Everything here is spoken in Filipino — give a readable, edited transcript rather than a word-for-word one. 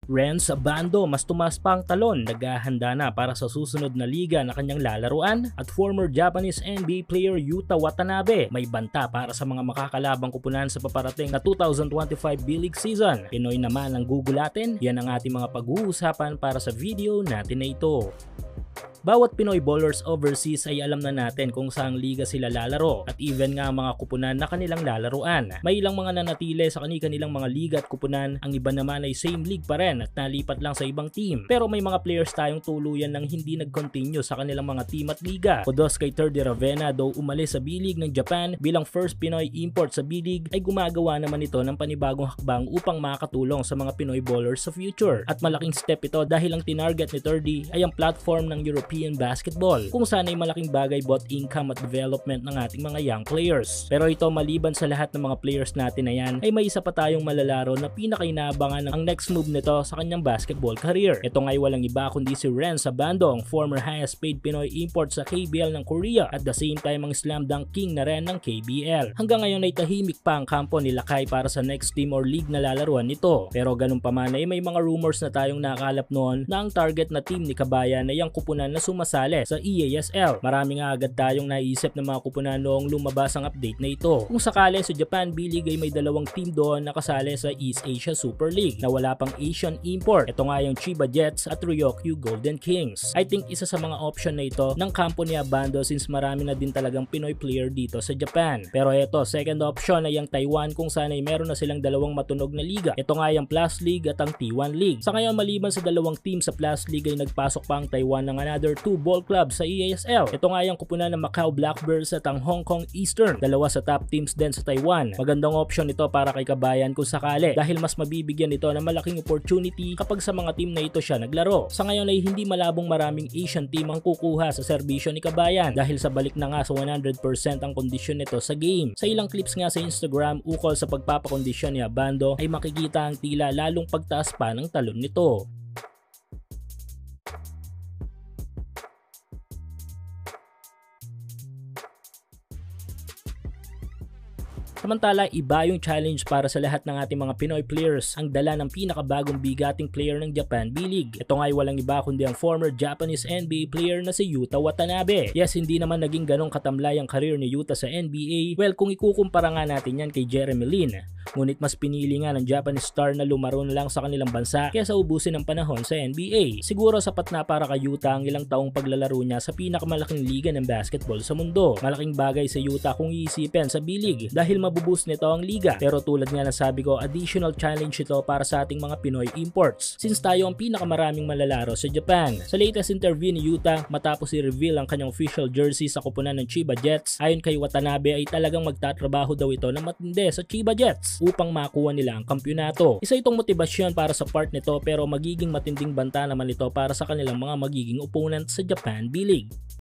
Renz Bando mas tumaas pa ang talon, naghahanda na para sa susunod na liga na kanyang lalaruan, at former Japanese NBA player Yuta Watanabe may banta para sa mga makakalabang kupunan sa paparating na 2025 B-League season. Pinoy naman ang gugulatin, yan ang ating mga pag-uusapan para sa video natin na ito. Bawat Pinoy ballers overseas ay alam na natin kung saang liga sila lalaro at even nga ang mga kupunan na kanilang lalaruan. May ilang mga nanatili sa kanilang mga liga at kupunan, ang iba naman ay same league pa rin at nalipat lang sa ibang team. Pero may mga players tayong tuluyan nang hindi nag-continue sa kanilang mga team at liga. Kudos kay Terdy Ravena, daw umalis sa B-League ng Japan bilang first Pinoy import sa B-League, ay gumagawa naman ito ng panibagong hakbang upang makatulong sa mga Pinoy ballers sa future. At malaking step ito dahil ang tinarget ni Terdy ay ang platform ng European basketball, kung saan ay malaking bagay both income at development ng ating mga young players. Pero ito, maliban sa lahat ng mga players natin na yan, ay may isa pa tayong malalaro na pinakainaabangan ang next move nito sa kanyang basketball career. Ito nga'y walang iba kundi si Renz Bando, ang former highest paid Pinoy import sa KBL ng Korea at the same time ang slam dunk king na rin ng KBL. Hanggang ngayon ay tahimik pa ang kampo ni Lakay para sa next team or league na lalaruan nito. Pero ganun pa man ay may mga rumors na tayong nakalap noon na ang target na team ni Kabayan ay ang kupunan na sumasali sa EASL. Marami nga agad tayong naisip ng mga kupunan noong lumabas ang update na ito. Kung sakali sa Japan B-League ay may dalawang team doon na kasali sa East Asia Super League na wala pang Asian import. Ito nga yung Chiba Jets at Ryokyu Golden Kings. I think isa sa mga option na ito ng kampo ni Bando since marami na din talagang Pinoy player dito sa Japan. Pero ito, second option ay ang Taiwan kung saan ay meron na silang dalawang matunog na liga. Ito nga yung Plus League at ang T1 League. Sa ngayon, maliban sa dalawang team sa Plus League ay nagpasok pa ang Taiwan ng another 2 ball clubs sa EASL. Ito nga yung kupunan ng Macau Blackbirds at ang Hong Kong Eastern. Dalawa sa top teams din sa Taiwan. Magandang option ito para kay Kabayan kung sakali dahil mas mabibigyan ito ng malaking opportunity kapag sa mga team na ito siya naglaro. Sa ngayon ay hindi malabong maraming Asian team ang kukuha sa serbisyo ni Kabayan dahil sa balik na nga sa 100% ang kondisyon nito sa game. Sa ilang clips nga sa Instagram ukol sa pagpapakondisyon ni Bando ay makikita ang tila lalong pagtaas pa ng talon nito. Samantala, iba yung challenge para sa lahat ng ating mga Pinoy players ang dala ng pinakabagong bigating player ng Japan B-League. Ito nga ay walang iba kundi ang former Japanese NBA player na si Yuta Watanabe. Yes, hindi naman naging ganong katamlay ang career ni Yuta sa NBA. Well, kung ikukumpara nga natin yan kay Jeremy Lin. Ngunit mas pinili nga ng Japanese star na lumaro na lang sa kanilang bansa kaysa ubusin ng panahon sa NBA. Siguro sapat na para kay Yuta ang ilang taong paglalaro niya sa pinakamalaking liga ng basketball sa mundo. Malaking bagay sa Yuta kung iisipin sa B-League dahil mabuboost nito ang liga. Pero tulad nga ng sabi ko, additional challenge ito para sa ating mga Pinoy imports since tayo ang pinakamaraming malalaro sa Japan. Sa latest interview ni Yuta matapos i-reveal ang kanyang official jersey sa kupunan ng Chiba Jets, ayon kay Watanabe ay talagang magtatrabaho daw ito ng matindi sa Chiba Jets upang makuha nila ang kampyonato. Isa itong motibasyon para sa part nito pero magiging matinding banta naman ito para sa kanilang mga magiging opponent sa Japan B-League.